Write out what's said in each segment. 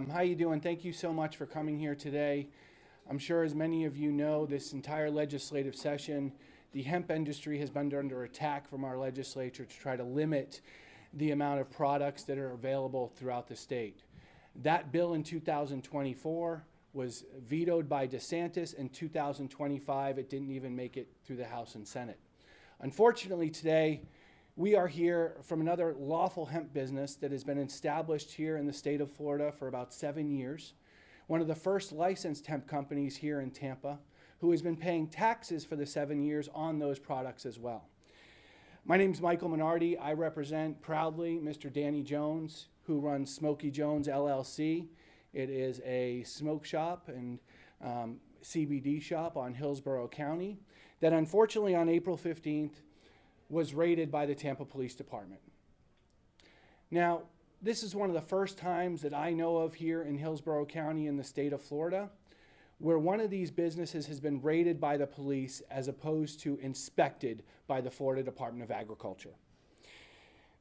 How you doing? Thank you so much for coming here today. I'm sure as many of you know, this entire legislative session, the hemp industry has been under attack from our legislature to try to limit the amount of products that are available throughout the state. That bill in 2024 was vetoed by DeSantis. In 2025, it didn't even make it through the House and Senate. Unfortunately, today, we are here from another lawful hemp business that has been established here in the state of Florida for about 7 years. One of the first licensed hemp companies here in Tampa, who has been paying taxes for the 7 years on those products as well. My name is Michael Minardi. I represent proudly Mr. Danny Jones, who runs Smoky Jones LLC. It is a smoke shop and CBD shop on Hillsborough County that unfortunately on April 15th was raided by the Tampa Police Department. Now, this is one of the first times that I know of here in Hillsborough County in the state of Florida where one of these businesses has been raided by the police as opposed to inspected by the Florida Department of Agriculture.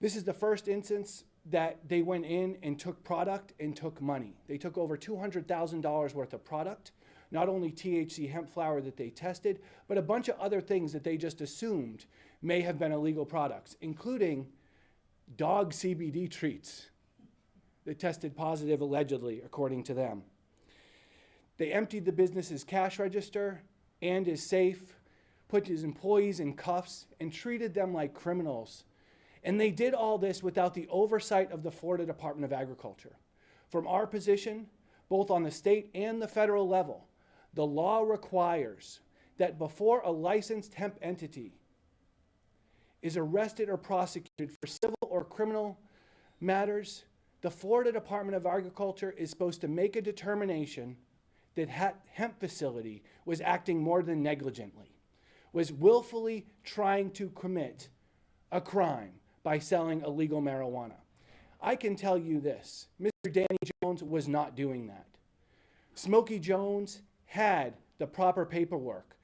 This is the first instance that they went in and took product and took money. They took over $200,000 worth of product, not only THC hemp flower that they tested, but a bunch of other things that they just assumed may have been illegal products, including dog CBD treats that tested positive allegedly, according to them. They emptied the business's cash register and his safe, put his employees in cuffs, and treated them like criminals. And they did all this without the oversight of the Florida Department of Agriculture. From our position, both on the state and the federal level, the law requires that before a licensed hemp entity is arrested or prosecuted for civil or criminal matters, the Florida Department of Agriculture is supposed to make a determination that hemp facility was acting more than negligently, was willfully trying to commit a crime by selling illegal marijuana. I can tell you this, Mr. Danny Jones was not doing that. Smoky Jones had the proper paperwork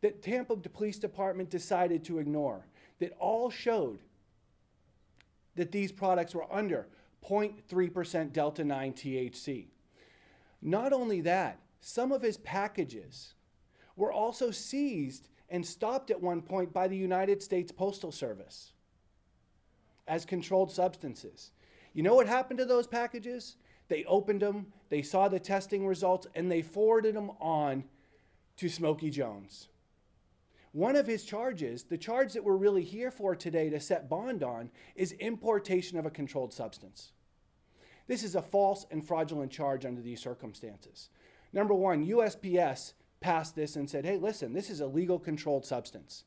that Tampa Police Department decided to ignore, that all showed that these products were under 0.3% Delta-9 THC. Not only that, some of his packages were also seized and stopped at one point by the United States Postal Service as controlled substances. You know what happened to those packages? They opened them, they saw the testing results, and they forwarded them on to Smoky Jones. One of his charges, the charge that we're really here for today to set bond on, is importation of a controlled substance. This is a false and fraudulent charge under these circumstances. Number one, USPS passed this and said, hey, listen, this is a legal controlled substance.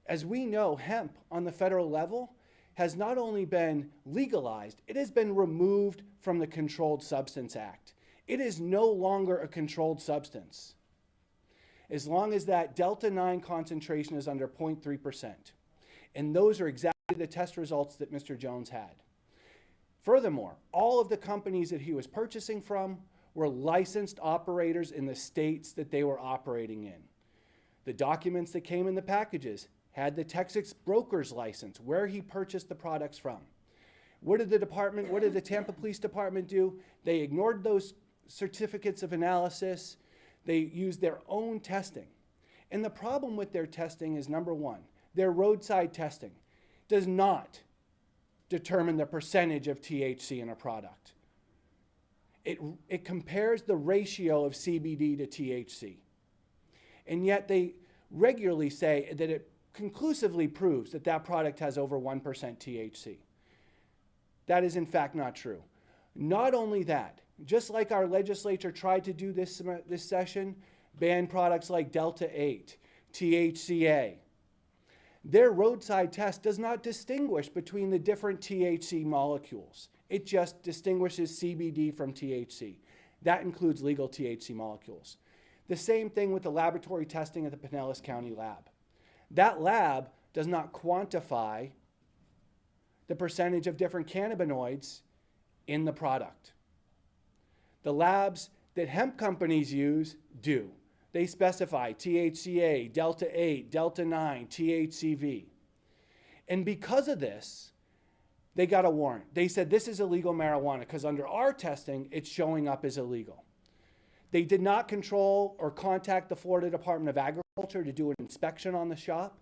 As we know, hemp on the federal level has not only been legalized, it has been removed from the Controlled Substance Act. It is no longer a controlled substance as long as that Delta-9 concentration is under 0.3%. And those are exactly the test results that Mr. Jones had. Furthermore, all of the companies that he was purchasing from were licensed operators in the states that they were operating in. The documents that came in the packages had the Texas broker's license, where he purchased the products from. What did the Tampa Police Department do? They ignored those certificates of analysis. They used their own testing. And the problem with their testing is, number one, their roadside testing does not determine the percentage of THC in a product. It compares the ratio of CBD to THC. And yet they regularly say that it conclusively proves that that product has over 1% THC. That is in fact not true. Not only that, just like our legislature tried to do this session, ban products like Delta-8, THCA, their roadside test does not distinguish between the different THC molecules. It just distinguishes CBD from THC. That includes legal THC molecules. The same thing with the laboratory testing at the Pinellas County lab. That lab does not quantify the percentage of different cannabinoids in the product. The labs that hemp companies use do. They specify THCA, Delta-8, Delta-9, THCV. And because of this, They got a warrant. They said this is illegal marijuana because under our testing, it's showing up as illegal. They did not control or contact the Florida Department of Agriculture to do an inspection on the shop.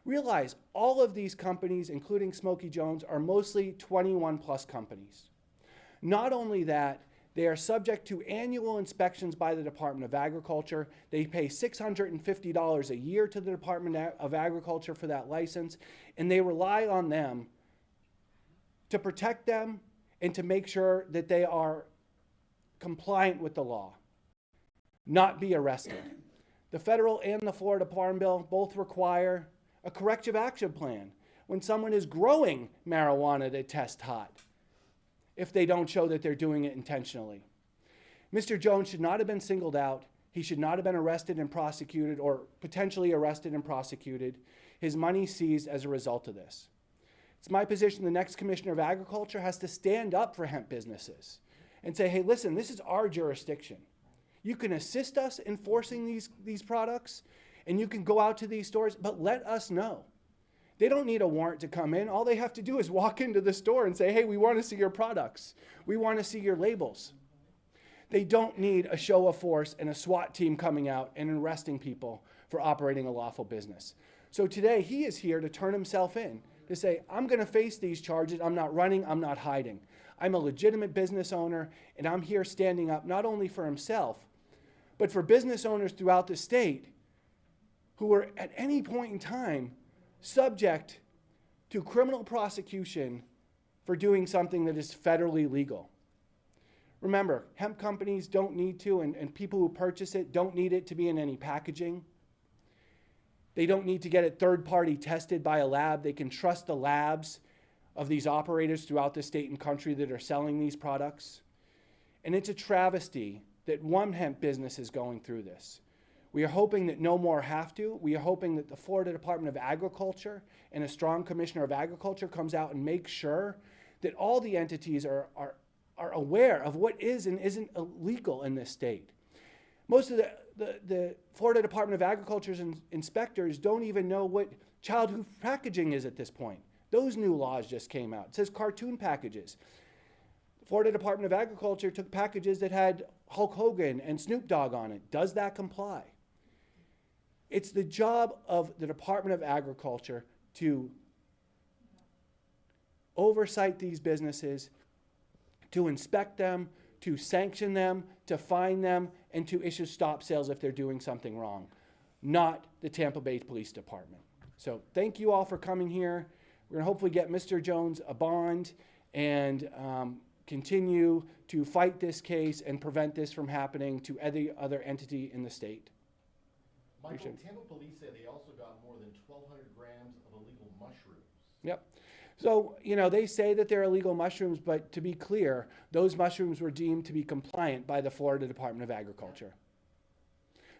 Realize all of these companies, including Smokey Jones, are mostly 21 plus companies. Not only that, they are subject to annual inspections by the Department of Agriculture. They pay $650 a year to the Department of Agriculture for that license, and they rely on them to protect them and to make sure that they are compliant with the law, not be arrested. The federal and the Florida Farm Bill both require a corrective action plan when someone is growing marijuana that tests hot, if they don't show that they're doing it intentionally. Mr. Jones should not have been singled out. He should not have been arrested and prosecuted, or potentially arrested and prosecuted. His money seized as a result of this. It's my position the next Commissioner of Agriculture has to stand up for hemp businesses and say, hey, listen, this is our jurisdiction. You can assist us enforcing these products, and you can go out to these stores, but let us know. They don't need a warrant to come in. All they have to do is walk into the store and say, hey, we want to see your products. We want to see your labels. They don't need a show of force and a SWAT team coming out and arresting people for operating a lawful business. So today he is here to turn himself in, to say, I'm going to face these charges. I'm not running. I'm not hiding. I'm a legitimate business owner, and I'm here standing up not only for himself, but for business owners throughout the state who are at any point in time subject to criminal prosecution for doing something that is federally legal. Remember, hemp companies don't need to, and people who purchase it don't need it to be in any packaging. They don't need to get it third-party tested by a lab. They can trust the labs of these operators throughout the state and country that are selling these products. And it's a travesty that one hemp business is going through this. We are hoping that no more have to. We are hoping that the Florida Department of Agriculture and a strong Commissioner of Agriculture comes out and makes sure that all the entities are aware of what is and isn't illegal in this state. Most of the Florida Department of Agriculture's inspectors don't even know what childhood packaging is at this point. Those new laws just came out. It says cartoon packages. The Florida Department of Agriculture took packages that had Hulk Hogan and Snoop Dogg on it. Does that comply? It's the job of the Department of Agriculture to oversight these businesses, to inspect them, to sanction them, to fine them, and to issue stop sales if they're doing something wrong, not the Tampa Bay Police Department. So thank you all for coming here. We're going to hopefully get Mr. Jones a bond and continue to fight this case and prevent this from happening to any other entity in the state. Michael, Tampa police say they also got more than 1,200 grams of illegal mushrooms. Yep. So, you know, they say that they're illegal mushrooms, but to be clear, those mushrooms were deemed to be compliant by the Florida Department of Agriculture.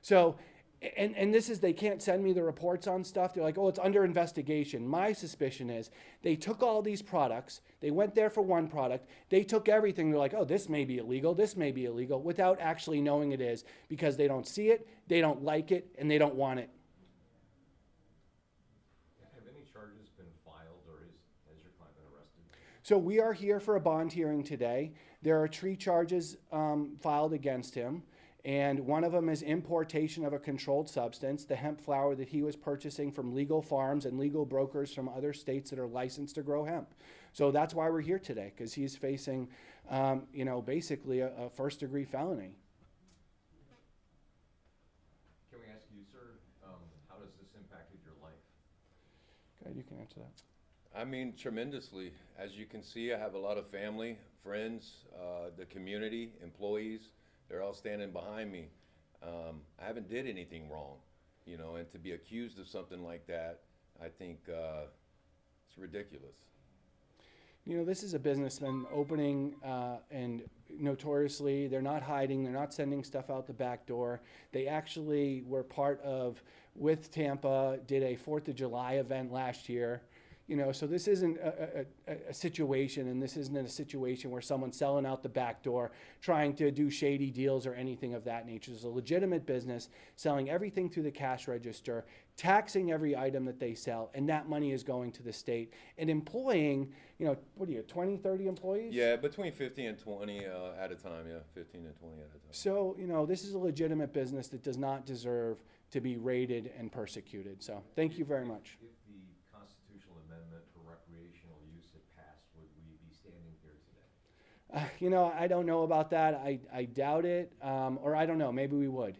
So, and this is, they can't send me the reports on stuff. They're like, oh, it's under investigation. My suspicion is they took all these products, they went there for one product, they took everything. They're like, oh, this may be illegal, this may be illegal, without actually knowing it is, because they don't see it, they don't like it, and they don't want it. Have any charges been filed, or has your client been arrested? So we are here for a bond hearing today. There are 3 charges filed against him. And one of them is importation of a controlled substance, the hemp flower that he was purchasing from legal farms and legal brokers from other states that are licensed to grow hemp. So that's why we're here today, because he's facing, you know, basically a first-degree felony. Can we ask you, sir, how has this impacted your life? Okay, you can answer that. I mean, tremendously. As you can see, I have a lot of family, friends, the community, employees. They're all standing behind me. I haven't did anything wrong, you know, and to be accused of something like that, I think it's ridiculous. You know, this is a businessman opening and notoriously, they're not hiding, they're not sending stuff out the back door. They actually were part of, with Tampa, did a 4th of July event last year You know, so this isn't a situation, and this isn't a situation where someone's selling out the back door, trying to do shady deals or anything of that nature. It's a legitimate business selling everything through the cash register, taxing every item that they sell, and that money is going to the state and employing, you know, what are you, 20, 30 employees? Yeah, between 50 and 20 at a time, yeah, 15 and 20 at a time. So, you know, this is a legitimate business that does not deserve to be raided and persecuted. So, thank you very much. If the constitutional amendment for recreational use had passed, would we be standing here today? You know, I don't know about that. I doubt it. Or I don't know, maybe we would.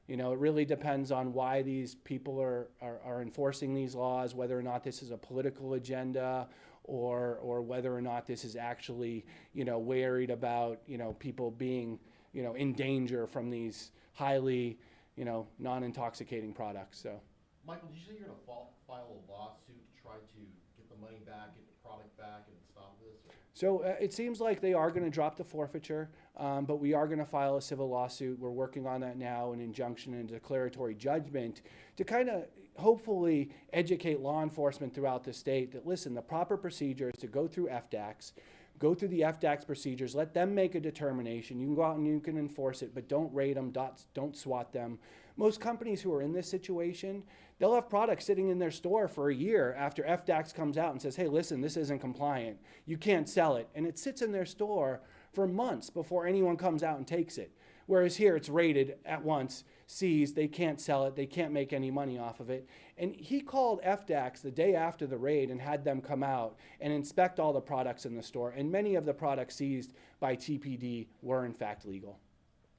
You know, it really depends on why these people are enforcing these laws, whether or not this is a political agenda, or whether or not this is actually, you know, worried about, you know, people being, you know, in danger from these highly, you know, non-intoxicating products. So, Michael, did you say you're going to file a lawsuit to try to get the money back, get the product back, and stop this? Or? So it seems like they are going to drop the forfeiture, but we are going to file a civil lawsuit. We're working on that now, an injunction and declaratory judgment to kind of hopefully educate law enforcement throughout the state that, listen, the proper procedure is to go through FDACS, go through the FDACS procedures, let them make a determination. You can go out and you can enforce it, but don't raid them, don't SWAT them. Most companies who are in this situation, they'll have products sitting in their store for a year after FDACS comes out and says, hey, listen, this isn't compliant. You can't sell it. And it sits in their store for months before anyone comes out and takes it. Whereas here it's raided at once, seized, they can't sell it, they can't make any money off of it. And he called FDACS the day after the raid and had them come out and inspect all the products in the store. And many of the products seized by TPD were in fact legal.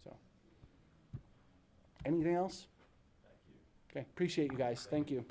So, anything else? Thank you. Okay, appreciate you guys. Thank you.